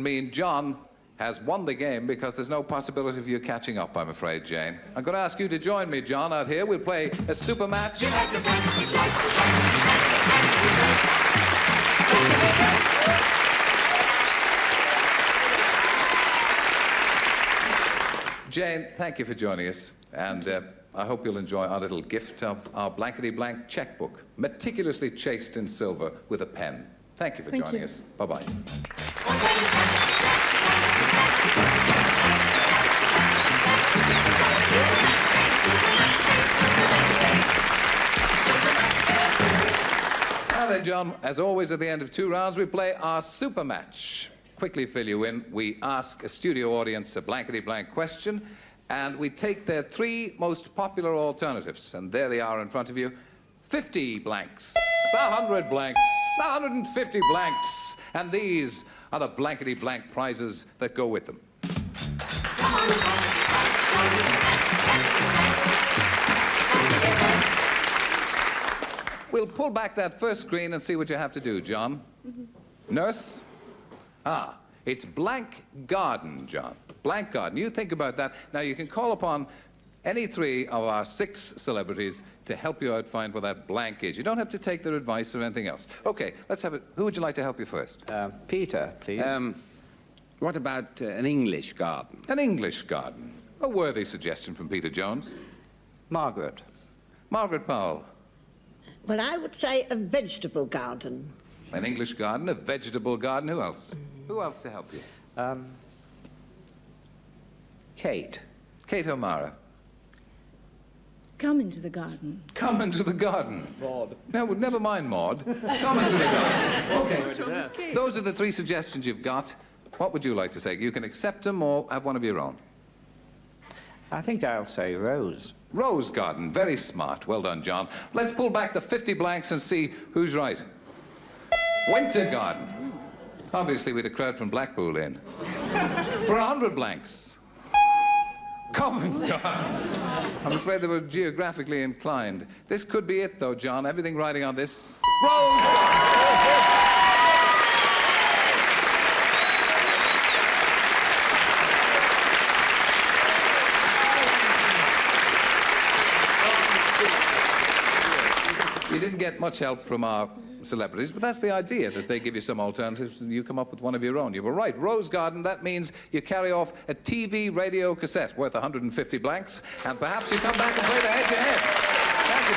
mean John has won the game because there's no possibility of you catching up, I'm afraid, Jane. I'm going to ask you to join me, John, out here. We'll play a super match. Jane, thank you for joining us, and I hope you'll enjoy our little gift of our Blankety Blank checkbook, meticulously chased in silver with a pen. Thank you for joining us. Bye-bye. Now then, John, as always at the end of 2 rounds, we play our super match. Quickly fill you in. We ask a studio audience a blankety blank question, and we take their 3 most popular alternatives, and there they are in front of you. 50 blanks, 100 blanks, 150 blanks, and these are the blankety blank prizes that go with them. We'll pull back that first screen and see what you have to do, John. Nurse? Ah, it's blank garden, John. Blank garden. You think about that. Now, you can call upon any 3 of our 6 celebrities to help you out find what that blank is. You don't have to take their advice or anything else. Okay, let's have it. Who would you like to help you first? Peter, please. What about an English garden? An English garden. A worthy suggestion from Peter Jones. Margaret. Margaret Powell. Well, I would say a vegetable garden. An English garden, a vegetable garden. Who else? Who else to help you? Kate. Kate O'Mara. Come into the garden. Come into the garden. Maud. No, well, never mind Maud. Come into the garden. Okay, those are the 3 suggestions you've got. What would you like to say? You can accept them or have one of your own. I think I'll say Rose. Rose garden. Very smart. Well done, John. Let's pull back the 50 blanks and see who's right. Winter garden. Obviously, we had a crowd from Blackpool in. For 100 blanks. Covent Garden. I'm afraid they were geographically inclined. This could be it, though, John. Everything riding on this. Rose garden. You didn't get much help from our celebrities, but that's the idea, that they give you some alternatives and you come up with one of your own. You were right. Rose garden, that means you carry off a TV radio cassette worth 150 blanks, and perhaps you come back and play the head-to-head. Thank you,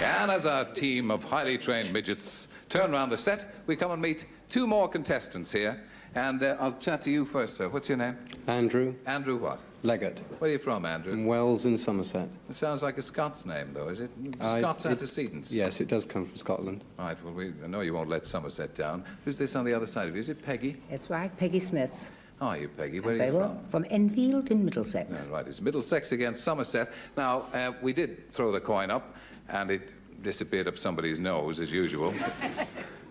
John. And as our team of highly trained midgets turn around the set, we come and meet 2 more contestants here. And I'll chat to you first, sir. What's your name? Andrew. Andrew what? Leggett. Where are you from, Andrew? From Wells in Somerset. It sounds like a Scots name, though, is it? Scots antecedents? Yes, it does come from Scotland. Right, well, I know you won't let Somerset down. Who's this on the other side of you? Is it Peggy? That's right, Peggy Smith. How are you, Peggy? Where are Very you well. from? From Enfield in Middlesex. Right, it's Middlesex against Somerset. Now, we did throw the coin up, and it disappeared up somebody's nose, as usual.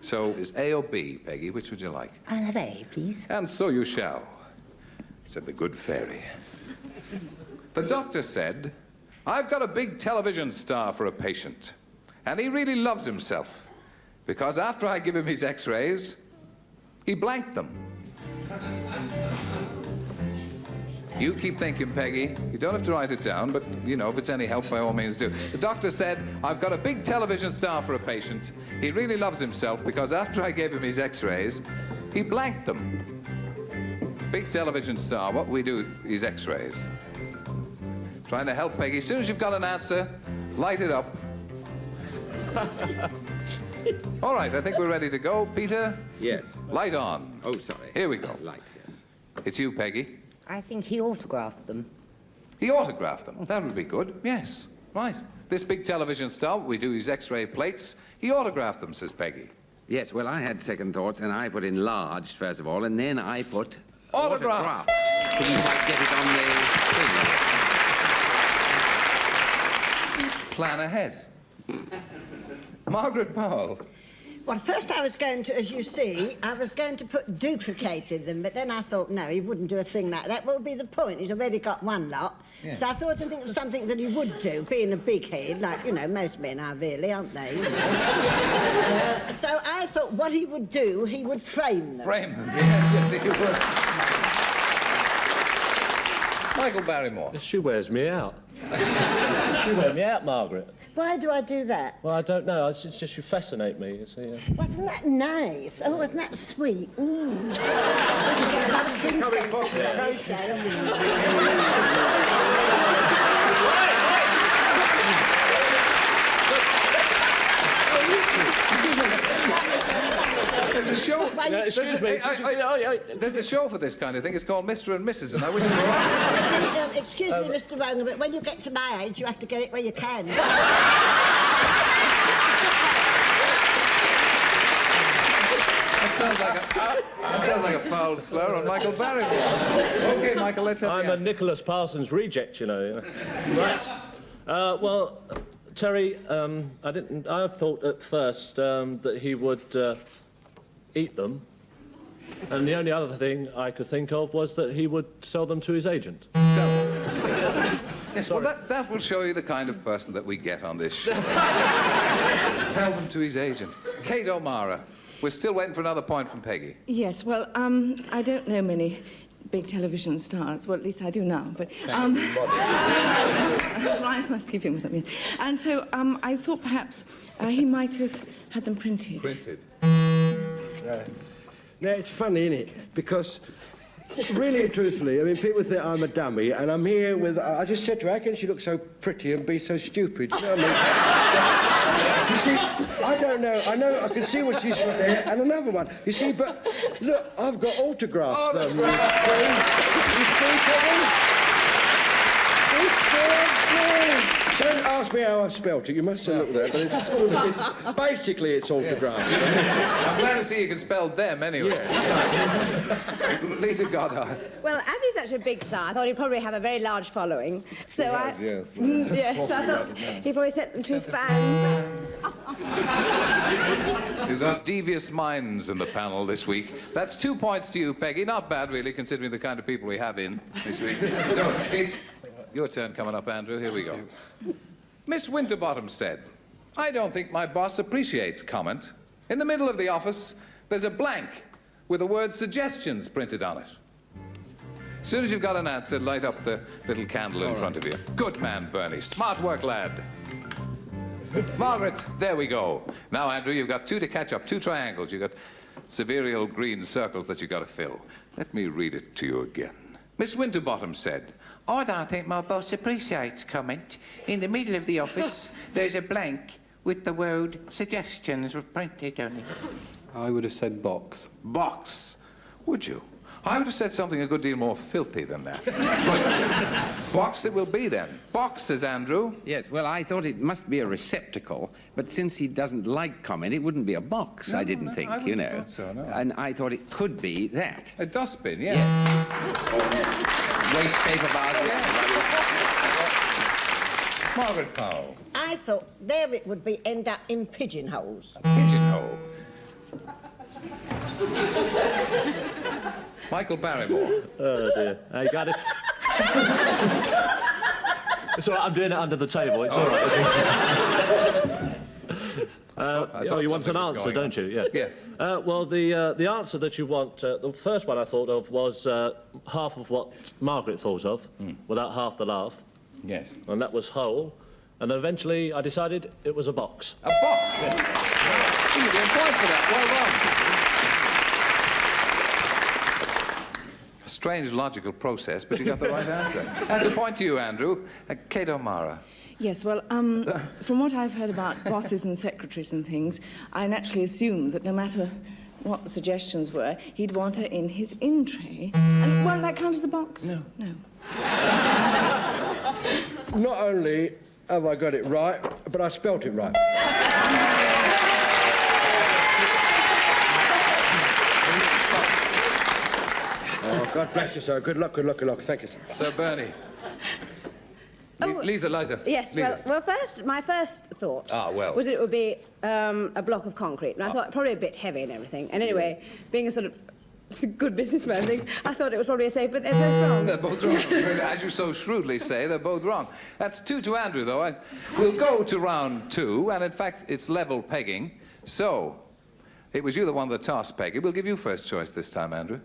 So, is A or B, Peggy? Which would you like? I'll have A, please. And so you shall, said the good fairy. The doctor said, I've got a big television star for a patient, and he really loves himself, because after I give him his x-rays, he blanked them. You keep thinking, Peggy. You don't have to write it down, but, you know, if it's any help, by all means do. The doctor said, I've got a big television star for a patient. He really loves himself because after I gave him his x-rays, he blanked them. Big television star, what we do is x-rays. Trying to help Peggy. As soon as you've got an answer, light it up. All right, I think we're ready to go. Peter? Yes. Light on. Oh, sorry. Here we go. Light, yes. It's you, Peggy. I think he autographed them. He autographed them. That would be good. Yes. Right. This big television star, we do his x-ray plates. He autographed them, says Peggy. Yes, well, I had second thoughts, and I put enlarged, first of all, and then I put... Autograph. Couldn't quite get it on the thing. Plan ahead. Margaret Powell. Well, first I was going to, as you see, I was going to put duplicated them, but then I thought, no, he wouldn't do a thing like that. What would be the point? He's already got one lot. Yeah. So I thought to think of something that he would do, being a big head, like, you know, most men are really, aren't they? You know? So I thought what he would do, he would frame them. Frame them, yes, he would. Michael Barrymore. She wears me out. You wear me out, Margaret. Why do I do that? Well, I don't know. It's just you fascinate me, you see. Wasn't that nice? Oh, wasn't that sweet? There's a show. Excuse me. There's a show for this kind of thing. It's called Mr. and Mrs. And I wish you were on. Excuse me, Mr. Rogan, but when you get to my age, you have to get it where you can. That sounds like a foul slur on Michael Barrymore. OK, Michael, let's have I'm the a answer. Nicholas Parsons reject, you know. Right. Well, Terry, I thought at first that he would eat them, and the only other thing I could think of was that he would sell them to his agent. Yes, well, that will show you the kind of person that we get on this show. Sell them to his agent. Kate O'Mara. We're still waiting for another point from Peggy. Yes, well, I don't know many big television stars. Well, at least I do now, but... I must keep in with them, yes. And so I thought perhaps he might have had them printed. Printed. Now, it's funny, isn't it? Because, really and truthfully, I mean, people think I'm a dummy, and I'm here with... I just said to her, how can she look so pretty and be so stupid? You know what I mean? You see, I don't know. I know I can see what she's got there, and another one. You see, but look, I've got autographs. You see, Kevin? It's so good. Don't ask me how I spelt it. You must have looked at it. But it's all basically, it's autographs. I'm glad to see you can spell them anyway. Yeah. Lisa Goddard. Well, as he's such a big star, I thought he'd probably have a very large following. So yes. Yes, I thought he probably sent them to his fans. You've got devious minds in the panel this week. That's 2 points to you, Peggy. Not bad, really, considering the kind of people we have in this week. So, it's your turn coming up, Andrew. Here we go. Miss Winterbottom said, I don't think my boss appreciates comment. In the middle of the office, there's a blank with the word suggestions printed on it. As soon as you've got an answer, light up the little candle in front of you. Good man, Bernie. Smart work, lad. Margaret, there we go. Now, Andrew, you've got two to catch up, two triangles. You've got several green circles that you've got to fill. Let me read it to you again. Miss Winterbottom said, I don't think my boss appreciates comment. In the middle of the office, there's a blank with the word suggestions printed on it. I would have said box. Box. Would you? I would have said something a good deal more filthy than that. But box it will be then. Box, says Andrew. Yes, well, I thought it must be a receptacle, but since he doesn't like comment, it wouldn't be a box, No, I didn't no, think, I you wouldn't know. have thought so, no. And I thought it could be that. A dustbin, yes. Waste paper bag. Margaret Powell. I thought there it would be end up in pigeonholes. A pigeonhole. Michael Barrymore. Oh, dear. I got it. It's all right, I'm doing it under the table. It's all right. You want an answer, don't you? Yeah. Yeah. Well, the answer that you want, the first one I thought of was half of what Margaret thought of, without half the laugh, Yes. and that was whole. And then eventually I decided it was a box. A box. Yes. You get a point for that. Well done. Strange logical process, but you got the right answer. That's a point to you, Andrew. Kate O'Mara. Yes, well, from what I've heard about bosses and secretaries and things, I naturally assumed that no matter what the suggestions were, he'd want her in his in tray. And, well, that counts as a box? No. No. Not only have I got it right, but I spelt it right. Oh, God bless you, sir. Good luck, good luck, good luck. Thank you, sir. Sir Bernie. Liza. Yes, Liza. well, first, my first thought was was that it would be a block of concrete. And I thought probably a bit heavy and everything. And anyway, being a sort of good businessman thing, I thought it was probably a safe, but they're both wrong. They're both wrong. As you so shrewdly say, they're both wrong. That's 2 to Andrew, though. We'll go to round 2, and in fact, it's level pegging. So, it was you that won the toss, Peggy. We'll give you first choice this time, Andrew.